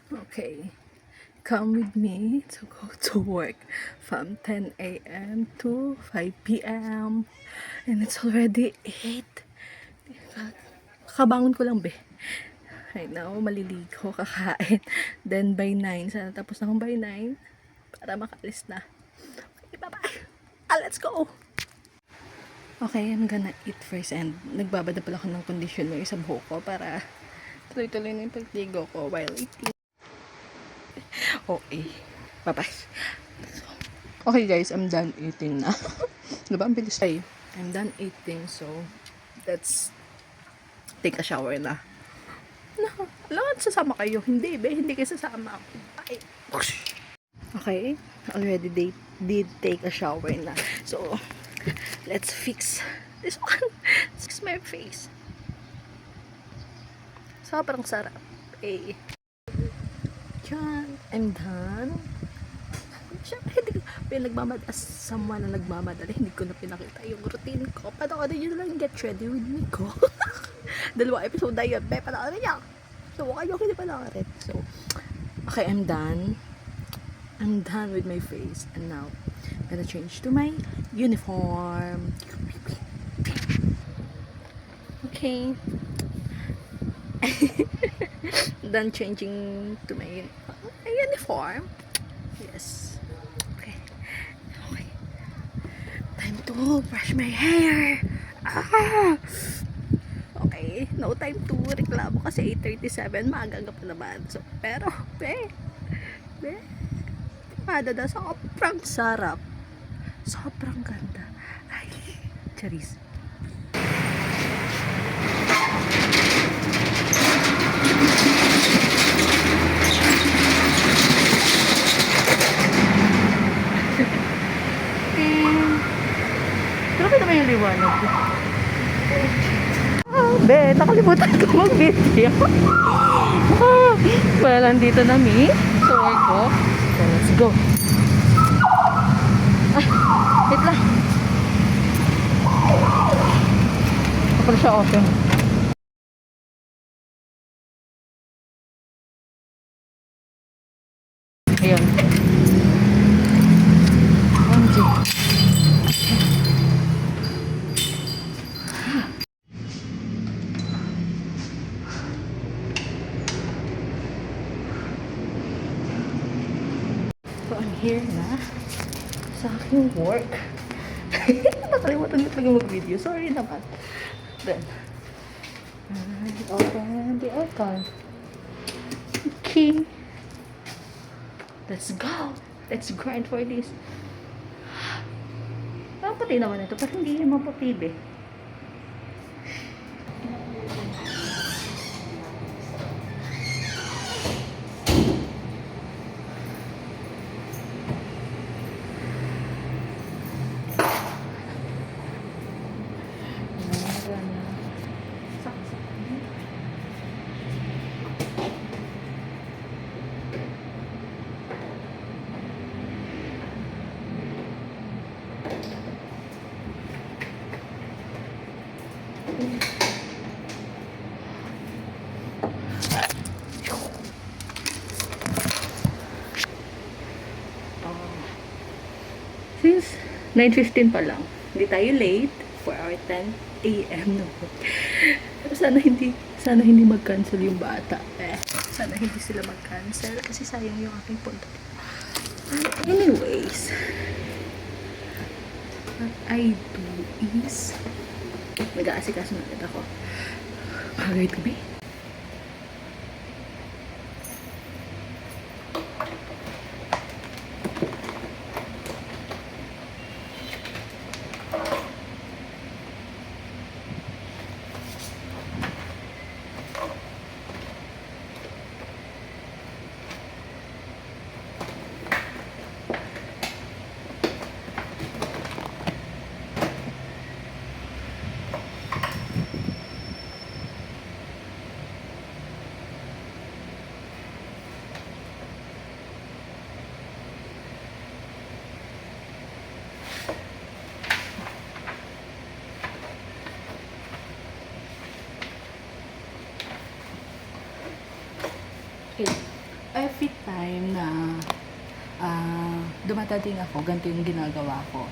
Okay, come with me to go to work from 10 a.m. to 5 p.m. And it's already 8. Kakabangon ko lang, be. Right now, maliligo, kakain. Then by 9, sana tapos na akong by 9 para makalis na. Okay, bye-bye. Let's go! Okay, I'm gonna eat first and nagbabada pala ako ng conditioner sa buhok ko para tuloy-tuloy na yung pagligo ko while eating. Okay, bye-bye. Okay guys, I'm done eating na. Diba, ang bilis ay. I'm done eating, so let's take a shower na. No, alam, sasama kayo. Hindi, be, hindi kayo sasama. Bye. Okay, already did take a shower na. So, let's fix this one. Fix my face. Sobrang sarap. Eh. Yan, I'm done. Siyempre, hindi ko pinagmamadali. As someone na nagmamadali, hindi ko na pinakita yung routine ko. Panoorin nyo lang Get Ready With Me ko. 2 episode na yun. Panoorin nyo. So, kayo hindi panoorin. So, okay, I'm done. I'm done with my face. And now, I'm gonna change to my uniform. Okay. Done changing to my uniform. Yes. Okay. Okay. Time to brush my hair. Okay. No time to reklamo kasi 8:37. Maaga pa naman. So, pero, be, madada, sobrang sarap. Sobrang ganda. Ay, charis. Grabe naman yung liwanag. Be, nakalimutan ko mag-video. Well, nandito na mi. So, work ko. So, let's go. Wait lang. Ako siya open. Ayan. So, I'm here na sa aking work. Nakalimutan ko talaga mag-video. Sorry naman. Then, I open the aircon. Okay. Let's go. Let's grind for this. Parang puti naman ito. Parang hindi naman puti, be. Since 9:15 pa lang, hindi tayo late for our 10 a.m. na work. Sana hindi mag-cancel yung bata. Sana hindi sila mag-cancel kasi sayang yung aking punta. Anyways, what I do is mag-aasikaso na ulit ako. Kahit gabi. Okay. every time na dumadating ako, ganito yung ginagawa ko.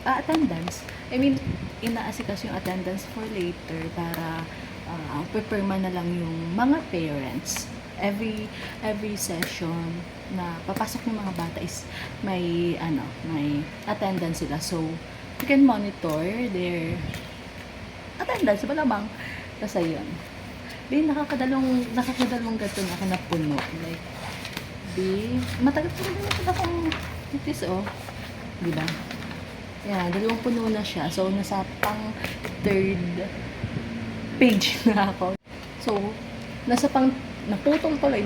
Attendance. I mean, inaasikas yung attendance for later para prepare man na lang yung mga parents. Every session na papasok ng mga bata is may attendance sila. So, you can monitor their attendance. Malamang kasi yun. Nakakadalawang gato na ako na puno. Like, matagal pa rin naman akong this, diba? Yan, dalawang puno na siya. So, nasa pang third page na ako. So, naputol.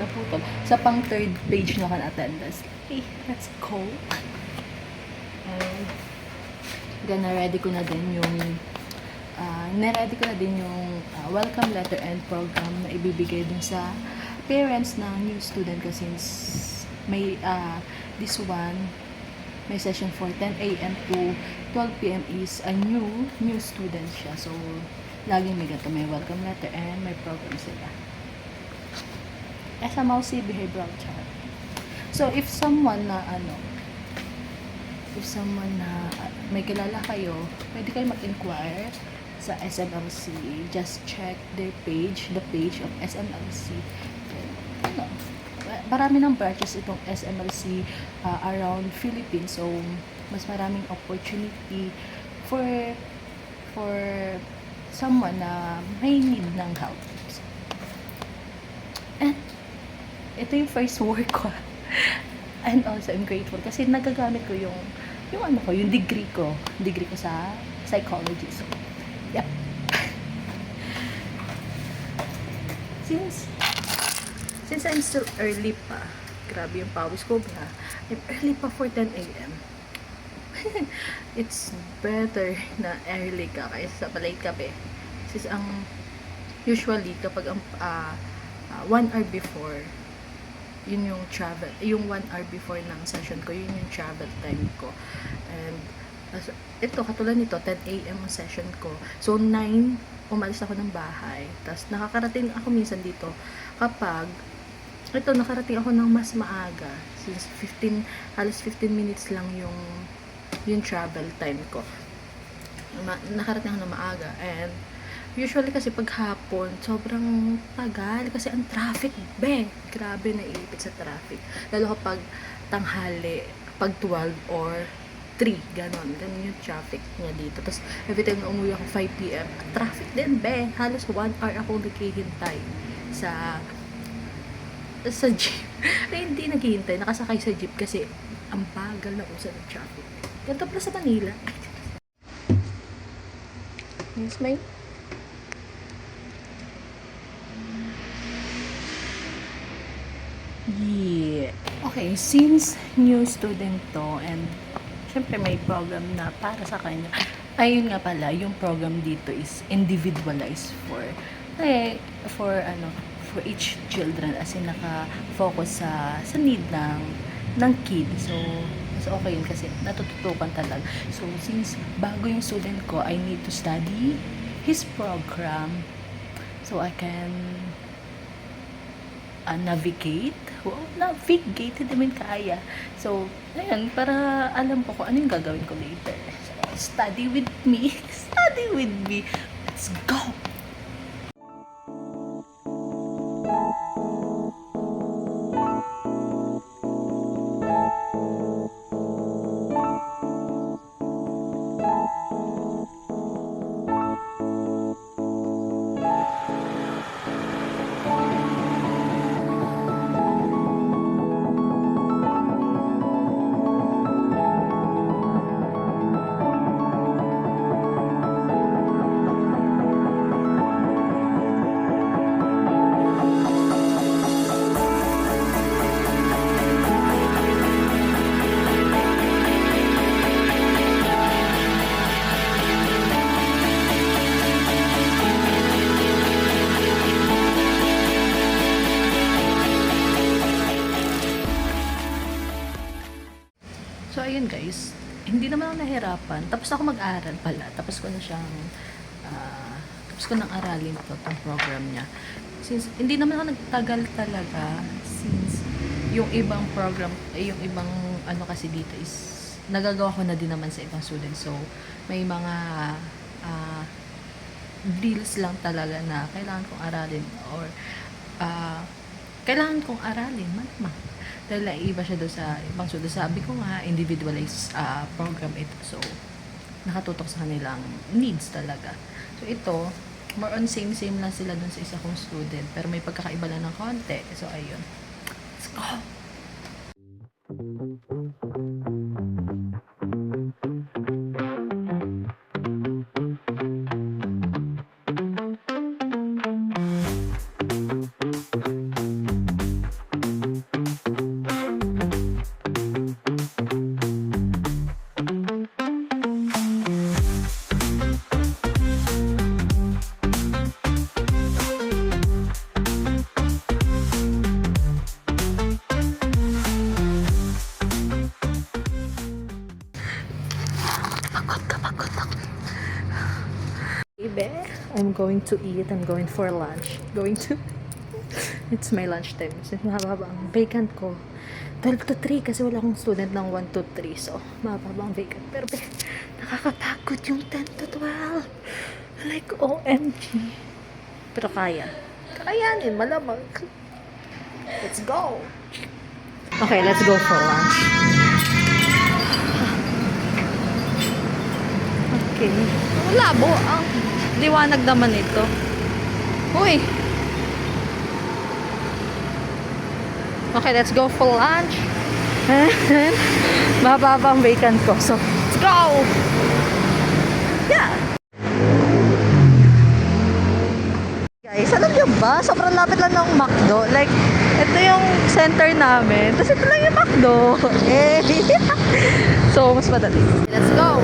Sa pang third page na ako na attendance. Okay, let's go. And, na-ready ko na din yung welcome letter and program na ibibigay dun sa parents ng new student ko since may this one may session for 10 a.m. to 12 p.m. is a new student siya. So, laging may gato. May welcome letter and may program sila. SMLC Behavioral Chart. So, if someone na may kilala kayo, pwede kayo mag-inquire sa SMLC. Just check their page, the page of SMLC. Marami ng branches itong SMLC around Philippines. So, mas maraming opportunity for someone na may need ng help. And, ito yung first work ko. And also, I'm grateful kasi nagagamit ko yung degree ko sa psychology. So, yep. Since I'm still early pa, grabe yung pawis ko ba? I'm early pa for 10 a.m. It's better na early ka kaysa sa late ka be. Since usually kapag 1 hour before, yun yung 1 hour before ng session ko, yun yung travel time ko. And ito, katulad nito, 10 a.m. ang session ko. So, 9, umalis ako ng bahay. Tapos, nakakarating ako minsan dito kapag nakarating ako ng mas maaga. Since halos 15 minutes lang yung travel time ko. Nakarating ako ng maaga. And, usually kasi pag hapon, sobrang tagal. Kasi ang traffic, grabe naiipit sa traffic. Lalo kapag tanghali, pag 12 or 3, ganon yung traffic niya dito. Tapos, every time na umuwi ako 5 p.m., traffic din, halos 1 hour ako naghihintay sa jeep. Ay, hindi naghihintay, nakasakay sa jeep kasi ang bagal na usan ng traffic. Ganito pala sa Manila. Yes, may yeah. Okay, since new student to and syempre may program na para sa kanya. Ayun nga pala, yung program dito is individualized for each children, as in naka-focus sa need ng kid. So okay yun kasi natututukan talaga. So since bago yung student ko, I need to study his program so I can navigate, hindi naman kaya. So, ayan, para alam ko kung ano yung gagawin ko later. So, study with me. Let's go! So, ayun guys, hindi naman ako nahirapan. Tapos ako mag-aral pala. Tapos ko na siyang Gusto ko nang aralin to, itong program niya. Since, hindi naman ako nagtagal talaga, since yung ibang program, yung ibang ano kasi dito is, nagagawa ko na din naman sa ibang students. So, may mga deals lang talaga na kailangan kong aralin or kailangan kong aralin malamang. Dahil iba siya doon sa ibang students. Sabi ko nga, individualized program ito. So, nakatutok sa kanilang needs talaga. So, ito, more on same-same lang sila dun sa isa kong student. Pero may pagkakaiba lang ng konti. So, ayun. Let's go! Baby, I'm going to eat. I'm going for lunch. It's my lunch time. So, mahaba ang vacant ko. 12 to 3 kasi wala akong student ng 1 to 3. So, mahaba ang vacant. Pero, nakakapagod yung 10 to 12. Like, OMG. Pero kaya. Kakayanin, malamang. Let's go. Okay, let's go for lunch. Okay. Labo. Ang liwanag naman ito. Uy. Okay, let's go for lunch. Mababa ang vacant ko. So, let's go! Yeah! Guys, alam nyo ba? Sobrang lapit lang ng McDo. Like, ito yung center namin. Tapos ito lang yung McDo. Eh. So, mas madali. Let's go!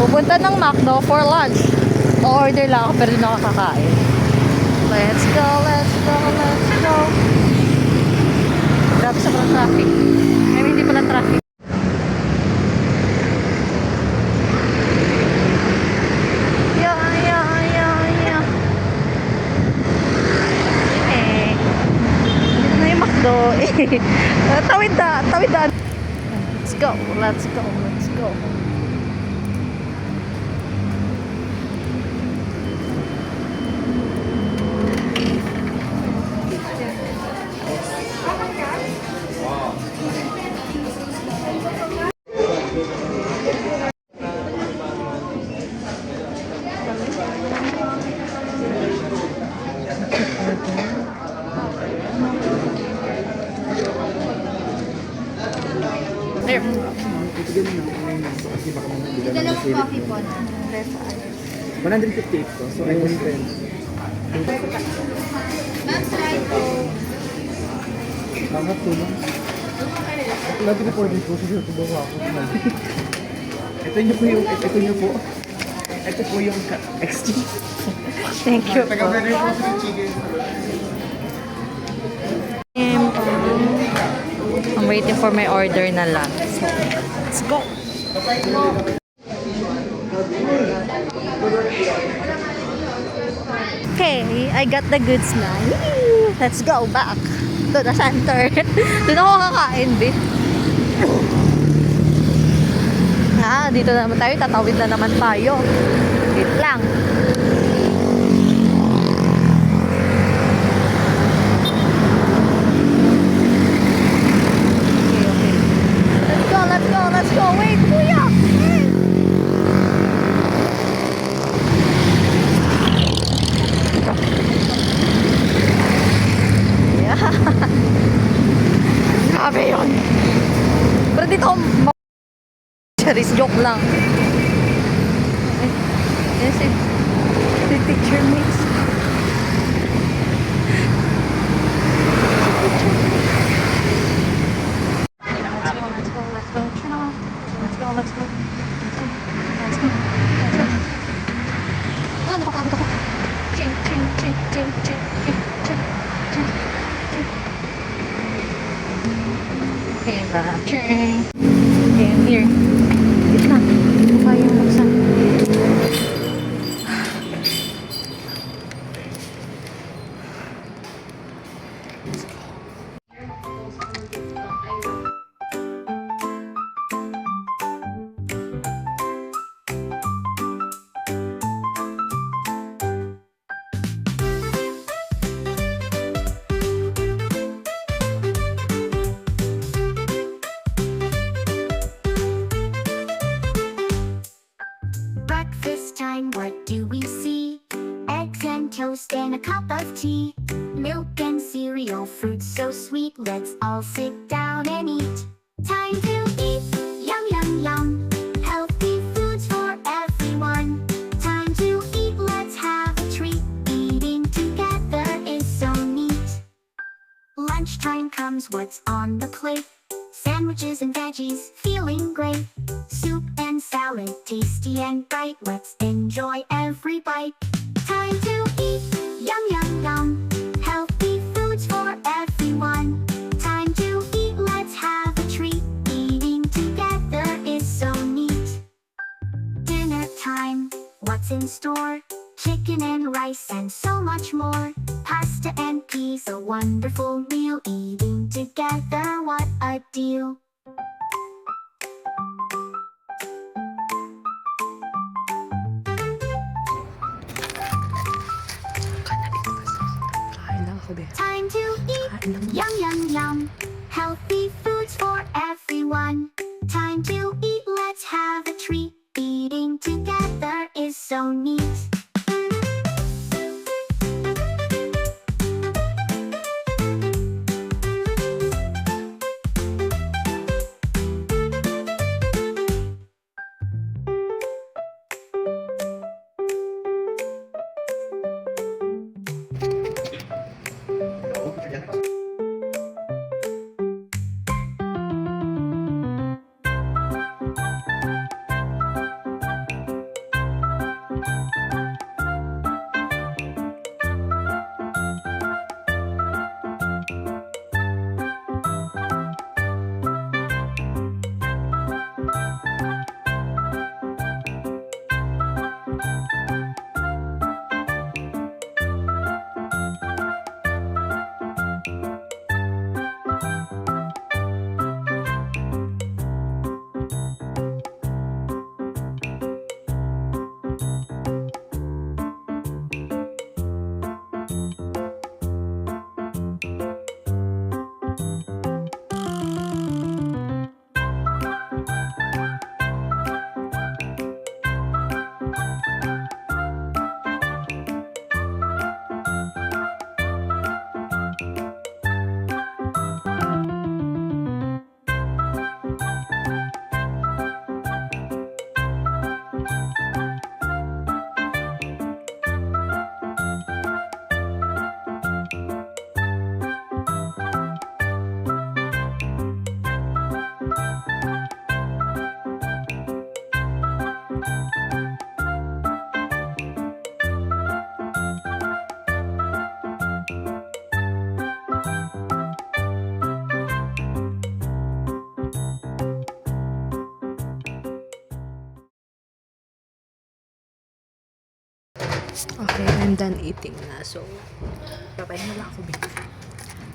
Pupunta ng McDo for lunch. O-order lang ako pero hindi nakakakain. Let's go, let's go, let's go. Grabe sa mga traffic. Ay, hindi pala traffic. Yeah. Eh. Dito na yung McDo. Tawid na. Let's go. Here. Dalawang coffee po. 158 po. So, I was 10. Ma'am, try po. Hangat po lang. Lagi na po din po. Sige, tubawa ako. Ito nyo po. Ito po yung exchange. Thank you po. Taga-brother po sa chicken. I'm waiting for my order na lang. So, let's go! Okay, I got the goods na. Yee! Let's go back to the center. Doon ako kakain, babe. Dito na naman tayo. Tatawid na naman tayo. Wait lang. Let's go. Wait, kuya. Yeah. Grabe yun. Pero dito Charis, joke lang. Yes, the teacher makes. Let's go. Napakabot ako. Ching. Okay, here. Wait lang. toast and a cup of tea. Milk and cereal, fruits so sweet. Let's all sit down and eat. Time to eat, yum yum yum. Healthy foods for everyone. Time to eat, let's have a treat. Eating together is so neat. Lunchtime comes, what's on the plate? Sandwiches and veggies, feeling great. Soup and salad, tasty and bright. Let's enjoy every bite. Time to eat, yum yum yum. Healthy foods for everyone. Time to eat, let's have a treat. Eating together is so neat. Dinner time, what's in store? Chicken and rice and so much more. Pasta and peas, a wonderful meal. Eating together, what a deal. Kain lang ako, be. Time to eat, Kain lang. yum yum yum. Healthy foods for everyone. Time to eat, let's have a treat. Eating together is so neat. Okay, I'm done eating na. So, papahinga lang ako, be.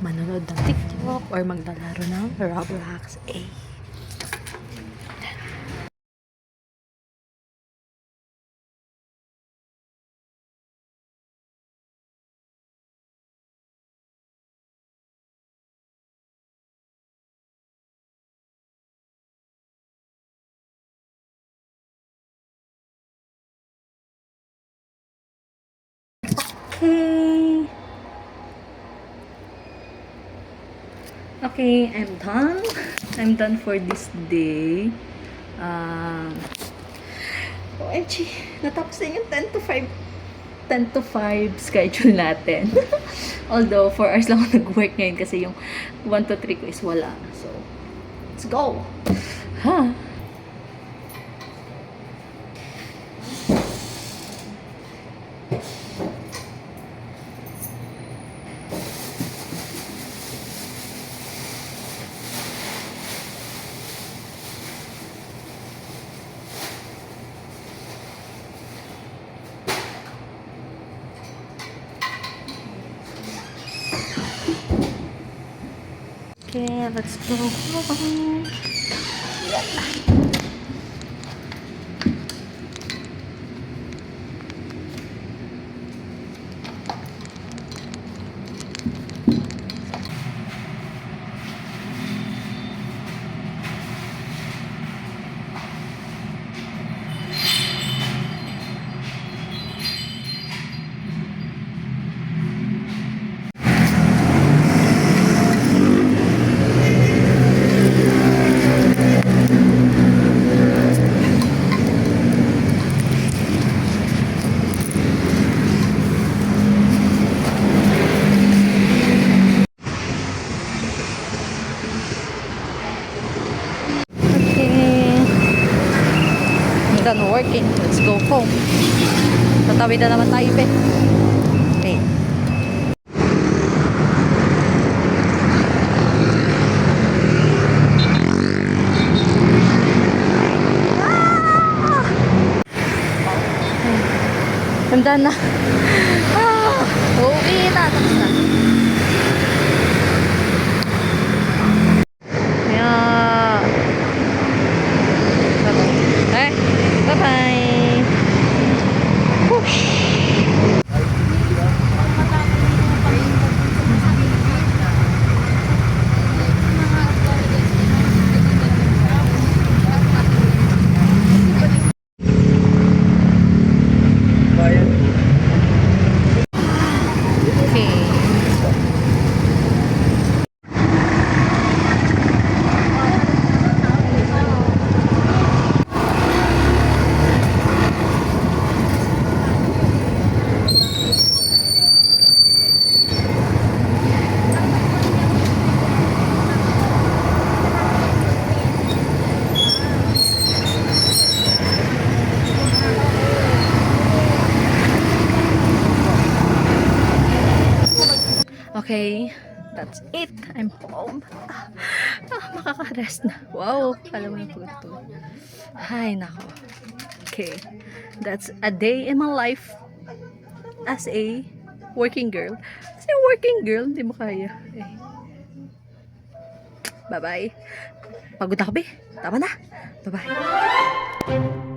Manonood ng TikTok or maglalaro ng Roblox. Okay. Okay, I'm done. I'm done for this day. OMG, natapos na yung 10 to 5 schedule natin. Although, 4 hours lang ako nag-work ngayon kasi yung 1 to 3 ko is wala. So, let's go! Ha? Okay, let's go home. done working. Let's go home. Tatawid na naman tayo, be. Okay. I'm done na. Uwi na. Tapos na. Yeah. Okay. Bye-bye. Whoosh. Bayan. Okay. Okay, that's it. I'm home. Makaka-rest na. Wow, alam mo yung pagod to. Ay, nako. Okay, that's a day in my life as a working girl. As a working girl, hindi mo kaya. Eh. Bye-bye. Pagod na ka, be. Tama na. Bye-bye.